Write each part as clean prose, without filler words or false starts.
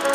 So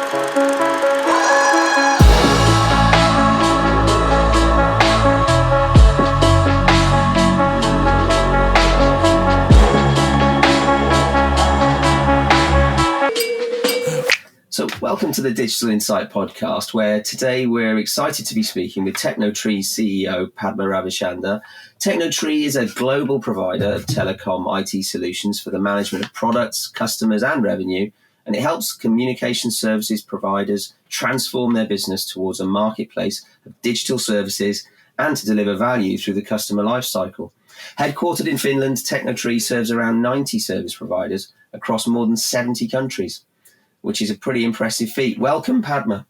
welcome to the Digital Insight podcast, where today we're excited to be speaking with Tecnotree's CEO, Padma Ravichander. Tecnotree is a global provider of telecom IT solutions for the management of products, customers and revenue, and it helps communication services providers transform their business towards a marketplace of digital services and to deliver value through the customer lifecycle. Headquartered in Finland, Tecnotree serves around 90 service providers across more than 70 countries, which is a pretty impressive feat. Welcome, Padma.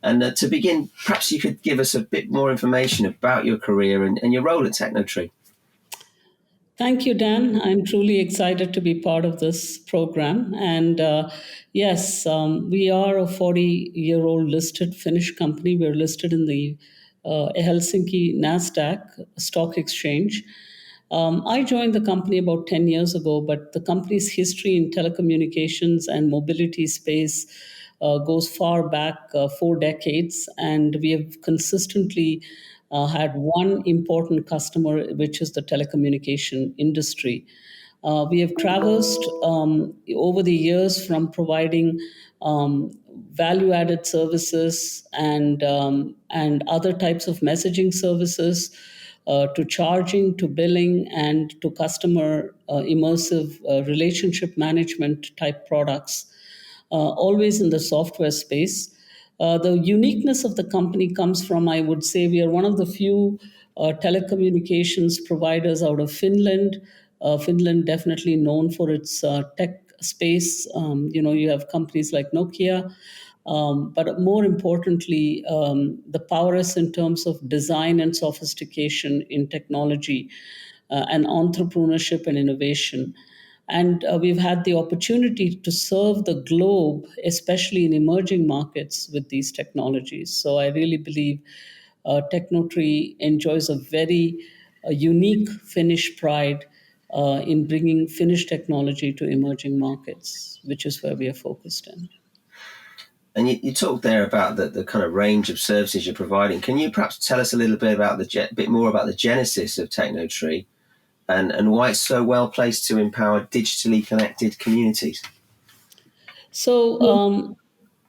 And to begin, perhaps you could give us a bit more information about your career and your role at Tecnotree. Thank you, Dan. I'm truly excited to be part of this program. And yes, we are a 40-year-old listed Finnish company. We're listed in the Helsinki NASDAQ stock exchange. I joined the company about 10 years ago, but the company's history in telecommunications and mobility space goes far back 4 decades, and we have consistently had one important customer, which is the telecommunication industry. We have traversed over the years from providing value-added services and other types of messaging services to charging, to billing, and to customer immersive relationship management type products, always in the software space. The uniqueness of the company comes from, I would say, we are one of the few telecommunications providers out of Finland. Finland definitely known for its tech space. You have companies like Nokia, but more importantly, the prowess in terms of design and sophistication in technology and entrepreneurship and innovation. And we've had the opportunity to serve the globe, especially in emerging markets, with these technologies. So I really believe Tecnotree enjoys a very unique Finnish pride in bringing Finnish technology to emerging markets, which is where we are focused in. And you talked there about the kind of range of services you're providing. Can you perhaps tell us a little bit about bit more about the genesis of Tecnotree and why it's so well placed to empower digitally connected communities? So,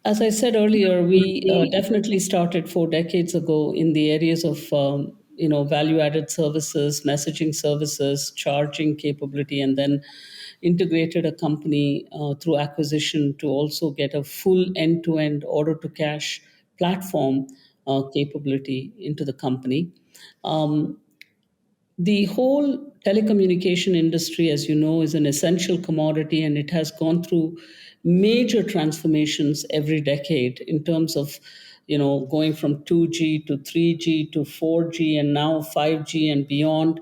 as I said earlier, we definitely started 4 decades ago in the areas of value-added services, messaging services, charging capability, and then integrated a company through acquisition to also get a full end-to-end order-to-cash platform capability into the company. Um, the whole telecommunication industry, as you know, is an essential commodity, and it has gone through major transformations every decade in terms of, going from 2G to 3G to 4G and now 5G and beyond.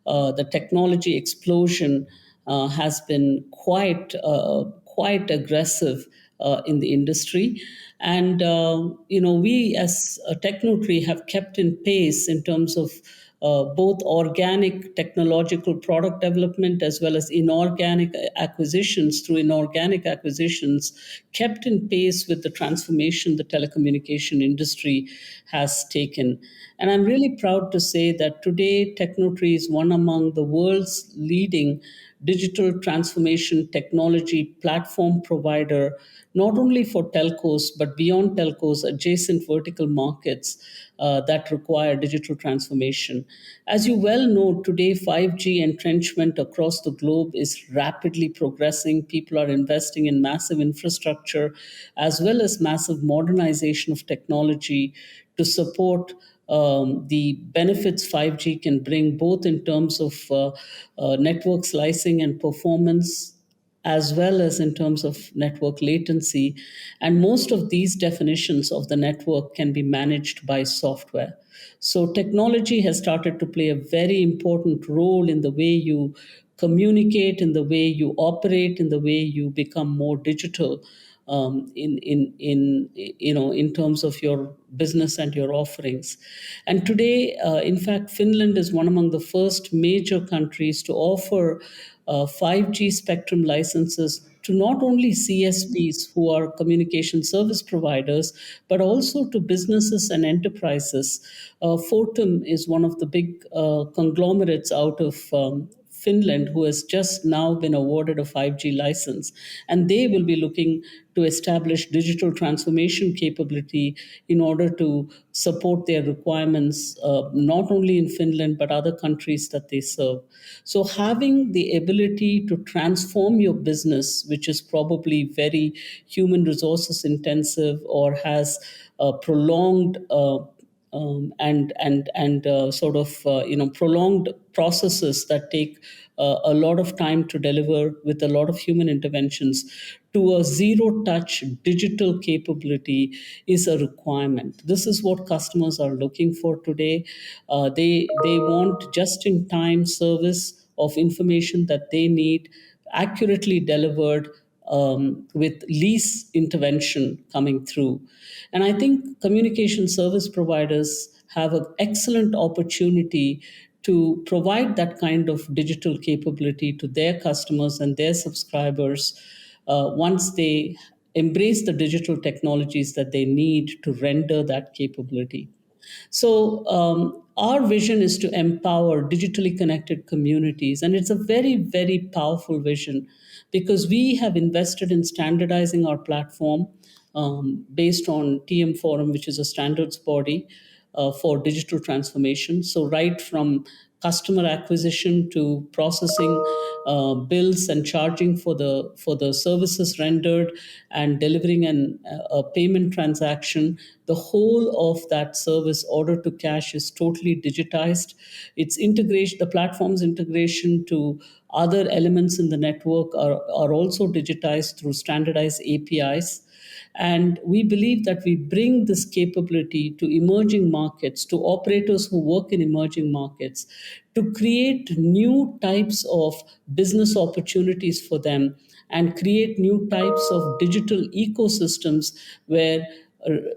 The technology explosion has been quite aggressive in the industry. And, we as a Tecnotree have kept in pace in terms of both organic technological product development as well as inorganic acquisitions through inorganic acquisitions, kept in pace with the transformation the telecommunication industry has taken. And I'm really proud to say that today Tecnotree is one among the world's leading digital transformation technology platform provider, not only for telcos, but beyond telcos, adjacent vertical markets that require digital transformation. As you well know, today 5G entrenchment across the globe is rapidly progressing. People are investing in massive infrastructure as well as massive modernization of technology to support the benefits 5G can bring, both in terms of network slicing and performance, as well as in terms of network latency. And most of these definitions of the network can be managed by software. So technology has started to play a very important role in the way you communicate, in the way you operate, in the way you become more digital, in terms of your business and your offerings. And today, in fact, Finland is one among the first major countries to offer 5G spectrum licenses to not only CSPs, who are communication service providers, but also to businesses and enterprises. Fortum is one of the big conglomerates out of Finland, who has just now been awarded a 5G license. And they will be looking to establish digital transformation capability in order to support their requirements, not only in Finland, but other countries that they serve. So, having the ability to transform your business, which is probably very human resources intensive or has a prolonged and sort of prolonged processes that take a lot of time to deliver with a lot of human interventions, to a zero touch digital capability is a requirement. This is what customers are looking for today. They want just in time service of information that they need, accurately delivered, with least intervention coming through. And I think communication service providers have an excellent opportunity to provide that kind of digital capability to their customers and their subscribers once they embrace the digital technologies that they need to render that capability. So, our vision is to empower digitally connected communities. And it's a very, very powerful vision because we have invested in standardizing our platform based on TM Forum, which is a standards body for digital transformation. So, right from customer acquisition to processing bills and charging for the services rendered and delivering a payment transaction, the whole of that service, order to cash, is totally digitized. Its integration, the platform's integration to other elements in the network are also digitized through standardized APIs. And we believe that we bring this capability to emerging markets, to operators who work in emerging markets, to create new types of business opportunities for them and create new types of digital ecosystems where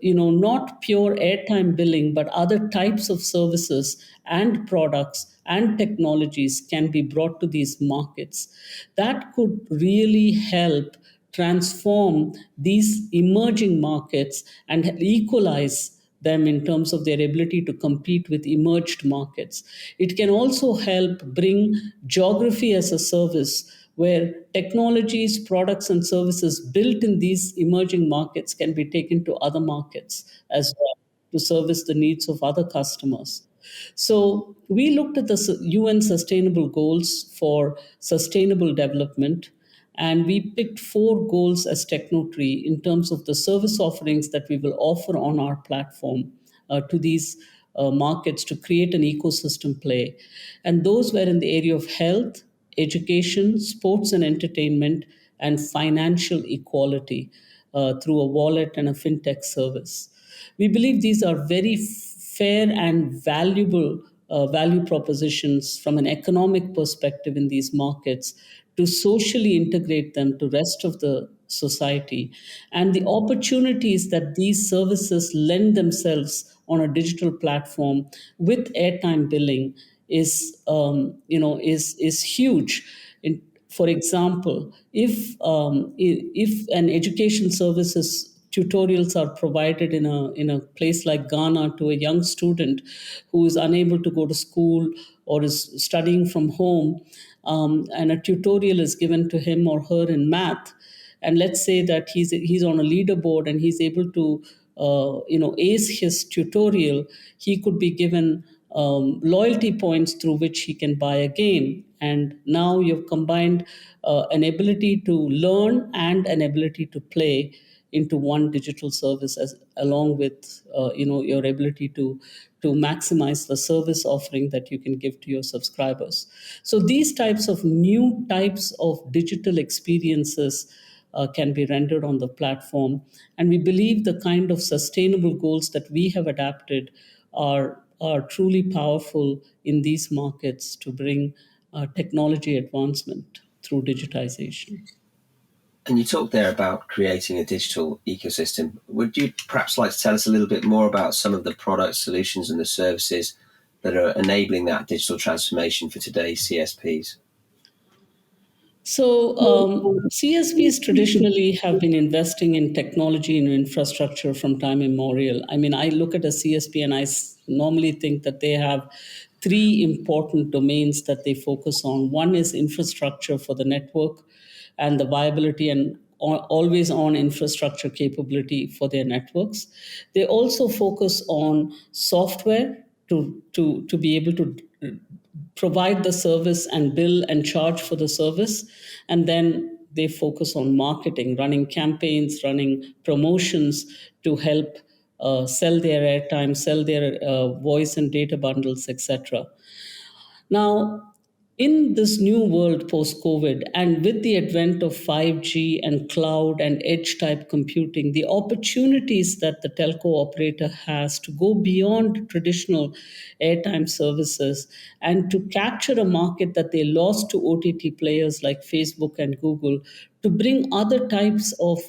not pure airtime billing, but other types of services and products and technologies can be brought to these markets. That could really help transform these emerging markets and equalize them in terms of their ability to compete with emerged markets. It can also help bring geography as a service, where technologies, products, and services built in these emerging markets can be taken to other markets as well to service the needs of other customers. So we looked at the UN Sustainable Goals for Sustainable Development, and we picked four goals as Tecnotree in terms of the service offerings that we will offer on our platform to these markets to create an ecosystem play. And those were in the area of health, education, sports and entertainment, and financial equality through a wallet and a fintech service. We believe these are very fair and valuable value propositions from an economic perspective in these markets to socially integrate them to rest of the society, and the opportunities that these services lend themselves on a digital platform with airtime billing is huge. For example, if an education services tutorials are provided in a place like Ghana to a young student who is unable to go to school or is studying from home, and a tutorial is given to him or her in math, and let's say that he's on a leaderboard and he's able to ace his tutorial, he could be given loyalty points through which he can buy a game. And now you've combined an ability to learn and an ability to play into one digital service, as along with your ability to maximize the service offering that you can give to your subscribers. So these types of new types of digital experiences can be rendered on the platform. And we believe the kind of sustainable goals that we have adapted are truly powerful in these markets to bring technology advancement through digitization. And you talked there about creating a digital ecosystem. Would you perhaps like to tell us a little bit more about some of the products, solutions, and the services that are enabling that digital transformation for today's CSPs? CSPs traditionally have been investing in technology and infrastructure from time immemorial. I mean, I look at a CSP and normally think that they have three important domains that they focus on. One is infrastructure for the network and the viability and always on infrastructure capability for their networks. They also focus on software to be able to provide the service and bill and charge for the service. And then they focus on marketing, running campaigns, running promotions to help sell their airtime, sell their voice and data bundles, etc. Now, in this new world post COVID, and with the advent of 5G and cloud and edge type computing, the opportunities that the telco operator has to go beyond traditional airtime services and to capture a market that they lost to OTT players like Facebook and Google, to bring other types of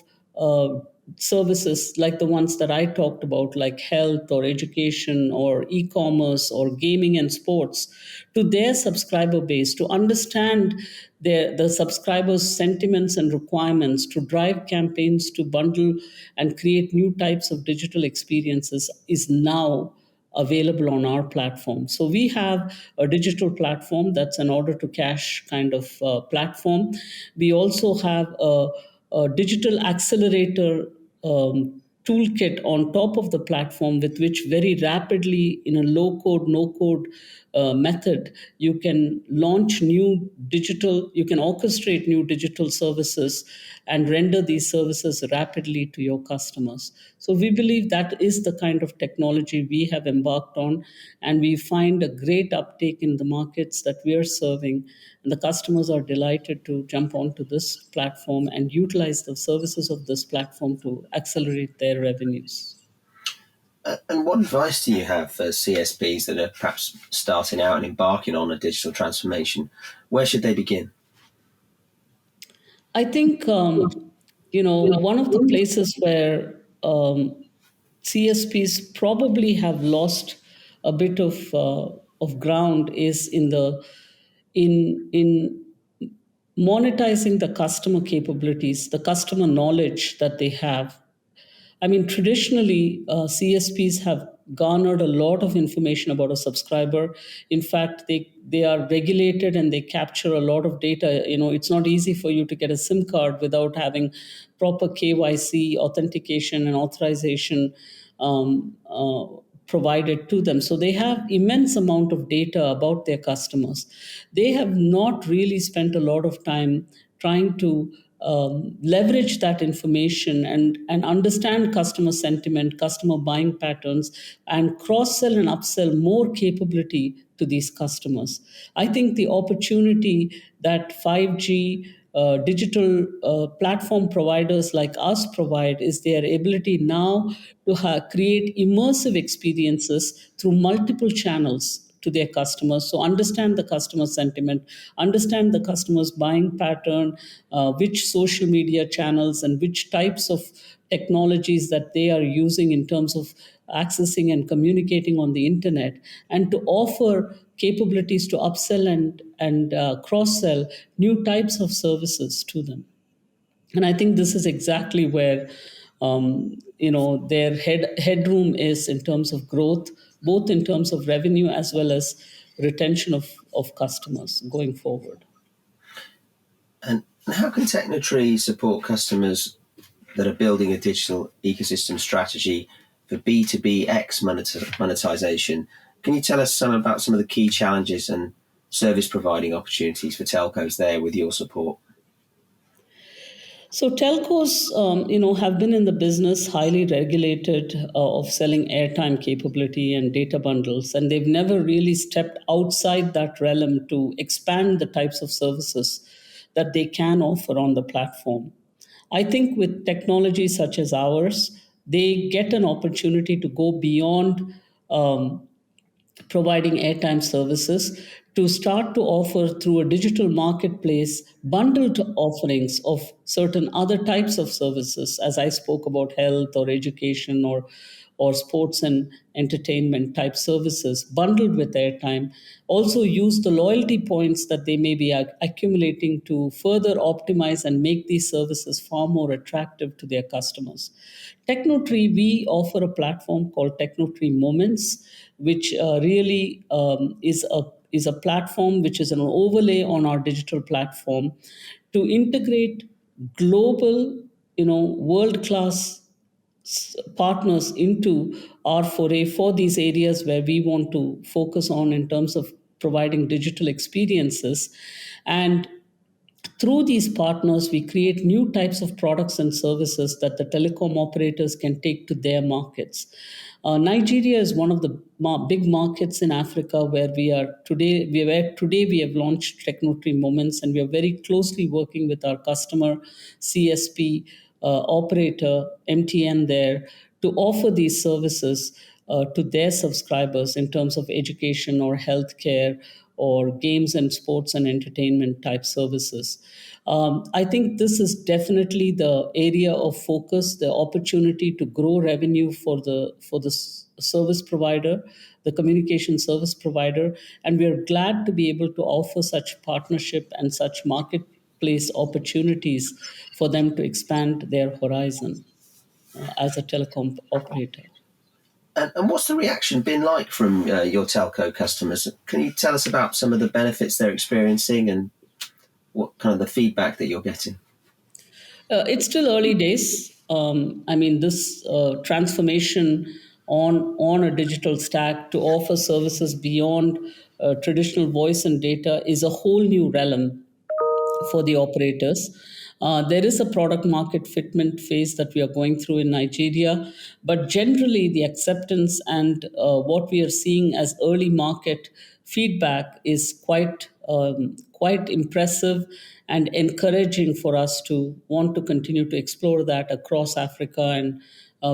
services like the ones that I talked about, like health or education or e commerce or gaming and sports, to their subscriber base, to understand the subscribers' sentiments and requirements, to drive campaigns, to bundle and create new types of digital experiences, is now available on our platform. So we have a digital platform that's an order to cash kind of platform. We also have a digital accelerator toolkit on top of the platform, with which very rapidly, in a low code, no code method, you can launch new digital, you can orchestrate new digital services and render these services rapidly to your customers. So we believe that is the kind of technology we have embarked on, and we find a great uptake in the markets that we are serving. And the customers are delighted to jump onto this platform and utilize the services of this platform to accelerate their revenues. And what advice do you have for CSPs that are perhaps starting out and embarking on a digital transformation? Where should they begin? I think, one of the places where CSPs probably have lost a bit of ground is in monetizing the customer capabilities, the customer knowledge that they have. I mean, traditionally, CSPs have garnered a lot of information about a subscriber. In fact, they are regulated and they capture a lot of data. You know, it's not easy for you to get a SIM card without having proper KYC authentication and authorization provided to them. So they have immense amount of data about their customers. They have not really spent a lot of time trying to leverage that information and understand customer sentiment, customer buying patterns, and cross sell and upsell more capability to these customers. I think the opportunity that 5G digital platform providers like us provide is their ability now to create immersive experiences through multiple channels to their customers. So understand the customer sentiment, understand the customer's buying pattern, which social media channels and which types of technologies that they are using in terms of accessing and communicating on the internet, and to offer capabilities to upsell and cross sell new types of services to them. And I think this is exactly where their headroom is in terms of growth, both in terms of revenue as well as retention of customers going forward. And how can Tecnotree support customers that are building a digital ecosystem strategy for B2B X monetization? Can you tell us about some of the key challenges and service providing opportunities for telcos there with your support? So telcos, have been in the business, highly regulated, of selling airtime capability and data bundles, and they've never really stepped outside that realm to expand the types of services that they can offer on the platform. I think with technology such as ours, they get an opportunity to go beyond providing airtime services, to start to offer through a digital marketplace bundled offerings of certain other types of services, as I spoke about health or education or sports and entertainment type services bundled with airtime. Also use the loyalty points that they may be accumulating to further optimize and make these services far more attractive to their customers. Tecnotree, we offer a platform called Tecnotree Moments, which really is a platform which is an overlay on our digital platform to integrate global, world class partners into our foray for these areas where we want to focus on in terms of providing digital experiences. And through these partners, we create new types of products and services that the telecom operators can take to their markets. Nigeria is one of the big markets in Africa where we are today. We have launched Tecnotree Moments, and we are very closely working with our customer CSP operator MTN there to offer these services to their subscribers in terms of education or healthcare or games and sports and entertainment type services. I think this is definitely the area of focus, the opportunity to grow revenue for the service provider, the communication service provider, and we are glad to be able to offer such partnership and such marketplace opportunities for them to expand their horizon as a telecom operator. And what's the reaction been like from your telco customers? Can you tell us about some of the benefits they're experiencing and what kind of the feedback that you're getting? It's still early days. I mean, this transformation on a digital stack to offer services beyond traditional voice and data is a whole new realm for the operators. There is a product market fitment phase that we are going through in Nigeria, but generally the acceptance and what we are seeing as early market feedback is quite impressive and encouraging for us to want to continue to explore that across Africa. And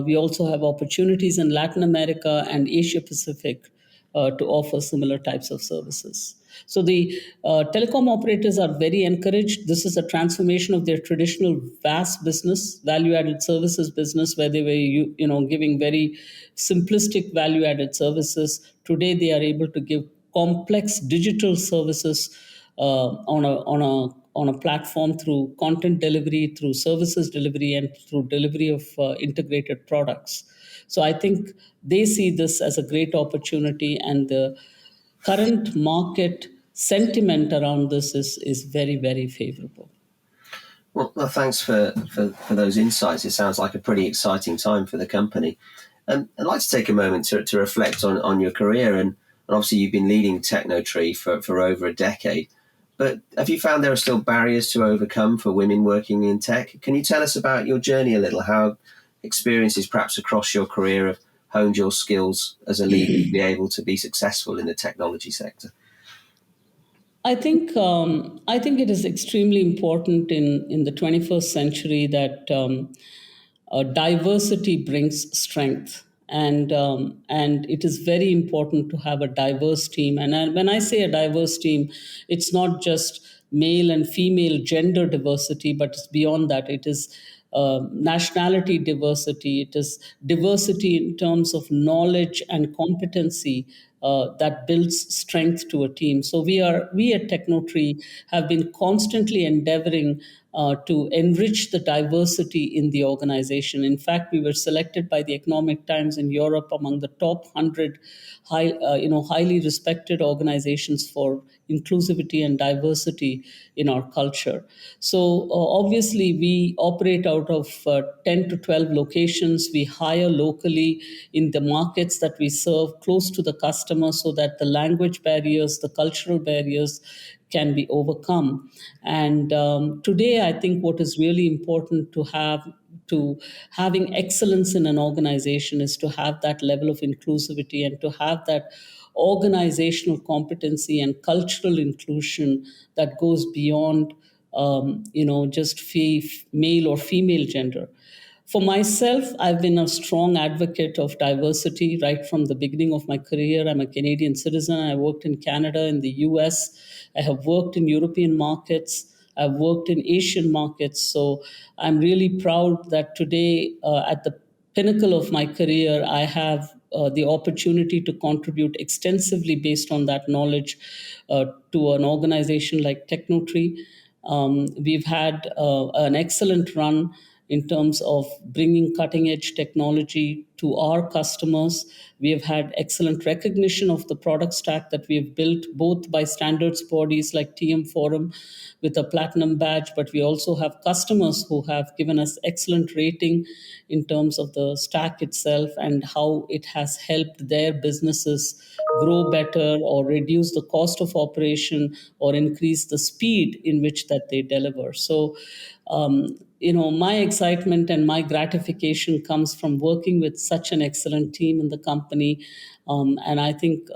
we also have opportunities in Latin America and Asia Pacific to offer similar types of services. So the telecom operators are very encouraged. This is a transformation of their traditional VAS business, value-added services business, where they were giving very simplistic value-added services. Today, they are able to give complex digital services on a platform through content delivery, through services delivery, and through delivery of integrated products. So I think they see this as a great opportunity, and the current market sentiment around this is very, very favorable. Well, thanks for those insights. It sounds like a pretty exciting time for the company. And I'd like to take a moment to reflect on your career. And obviously, you've been leading Tecnotree for over a decade. But have you found there are still barriers to overcome for women working in tech? Can you tell us about your journey a little, how experiences perhaps across your career have honed your skills as a leader to be able to be successful in the technology sector? I think it is extremely important in the 21st century that diversity brings strength, and it is very important to have a diverse team. And when I say a diverse team, it's not just male and female gender diversity, but it's beyond that. It is nationality diversity. It is diversity in terms of knowledge and competency that builds strength to a team. So we at Tecnotree have been constantly endeavoring to enrich the diversity in the organization. In fact, we were selected by the Economic Times in Europe among the top 100 highly respected organizations for inclusivity and diversity in our culture. So obviously, we operate out of 10 to 12 locations. We hire locally in the markets that we serve, close to the customer, so that the language barriers, the cultural barriers can be overcome. And today, I think what is really important to having excellence in an organization is to have that level of inclusivity and to have that organizational competency and cultural inclusion that goes beyond just male or female gender. For myself, I've been a strong advocate of diversity right from the beginning of my career. I'm a Canadian citizen. I worked in Canada, in the US. I have worked in European markets. I've worked in Asian markets. So I'm really proud that today, at the pinnacle of my career, I have the opportunity to contribute extensively based on that knowledge to an organization like Tecnotree. We've had an excellent run in terms of bringing cutting edge technology to our customers. We have had excellent recognition of the product stack that we have built, both by standards bodies like TM Forum with a platinum badge, but we also have customers who have given us excellent rating in terms of the stack itself and how it has helped their businesses grow better or reduce the cost of operation or increase the speed in which that they deliver. So my excitement and my gratification comes from working with such an excellent team in the company. And I think,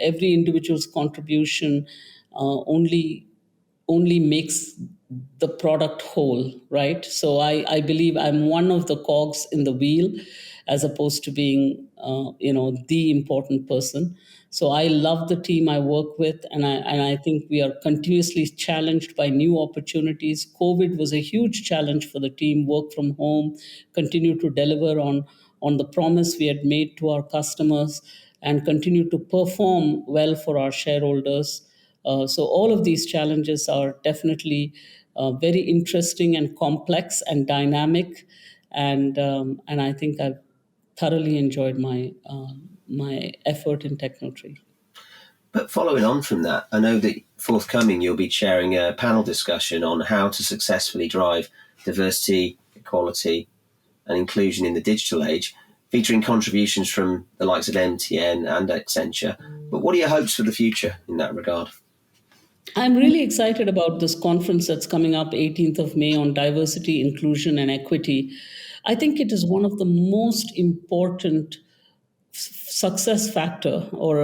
every individual's contribution only makes the product whole, right? So I believe I'm one of the cogs in the wheel as opposed to being, the important person. So I love the team I work with, and I think we are continuously challenged by new opportunities. COVID was a huge challenge for the team. Work from home, continue to deliver on the promise we had made to our customers, and continue to perform well for our shareholders. So all of these challenges are definitely very interesting and complex and dynamic, and I think I've thoroughly enjoyed my effort in Tecnotree. But following on from that, I know that forthcoming you'll be chairing a panel discussion on how to successfully drive diversity, equality, and inclusion in the digital age, featuring contributions from the likes of MTN and Accenture. But what are your hopes for the future in that regard? I'm really excited about this conference that's coming up 18th of May on diversity, inclusion, and equity. I think it is one of the most important success factor or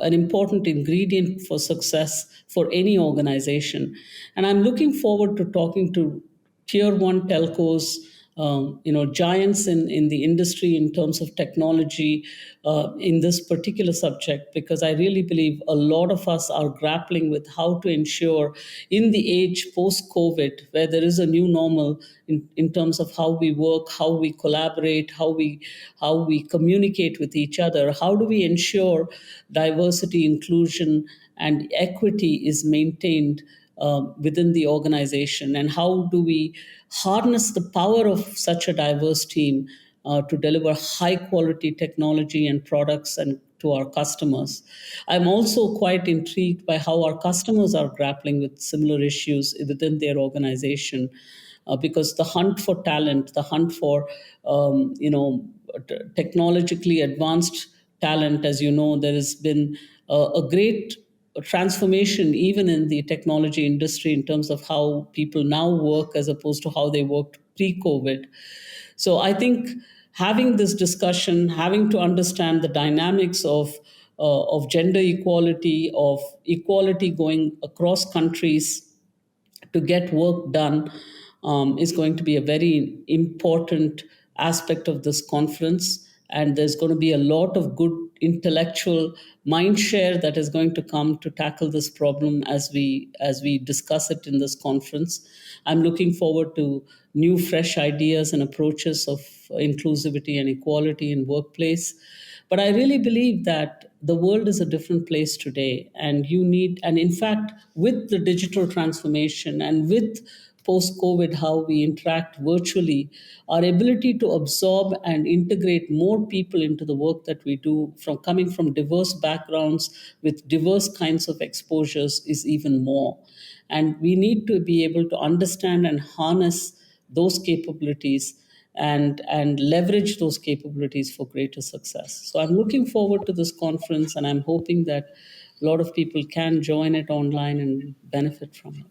an important ingredient for success for any organization. And I'm looking forward to talking to tier one telcos, giants in the industry in terms of technology in this particular subject, because I really believe a lot of us are grappling with how to ensure in the age post COVID, where there is a new normal in terms of how we work, how we collaborate, how we communicate with each other, how do we ensure diversity, inclusion, and equity is maintained within the organization, and how do we harness the power of such a diverse team to deliver high quality technology and products and to our customers. I'm also quite intrigued by how our customers are grappling with similar issues within their organization, because the hunt for talent, the hunt for technologically advanced talent, as you know, there has been a great transformation even in the technology industry in terms of how people now work as opposed to how they worked pre-COVID. So I think having this discussion, having to understand the dynamics of gender equality, of equality going across countries to get work done, is going to be a very important aspect of this conference. And there's going to be a lot of good intellectual mind share that is going to come to tackle this problem as we discuss it in this conference. I'm looking forward to new, fresh ideas and approaches of inclusivity and equality in workplace. But I really believe that the world is a different place today, and in fact, with the digital transformation and with post COVID, how we interact virtually, our ability to absorb and integrate more people into the work that we do, from coming from diverse backgrounds with diverse kinds of exposures, is even more. And we need to be able to understand and harness those capabilities and leverage those capabilities for greater success. So I'm looking forward to this conference, and I'm hoping that a lot of people can join it online and benefit from it.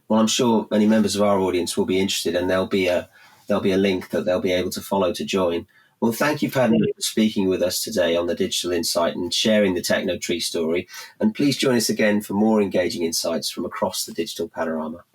Well, I'm sure many members of our audience will be interested, and there'll be a link that they'll be able to follow to join. Well, thank you, Padma, for speaking with us today on the Digital Insight and sharing the Tecnotree story. And please join us again for more engaging insights from across the digital panorama.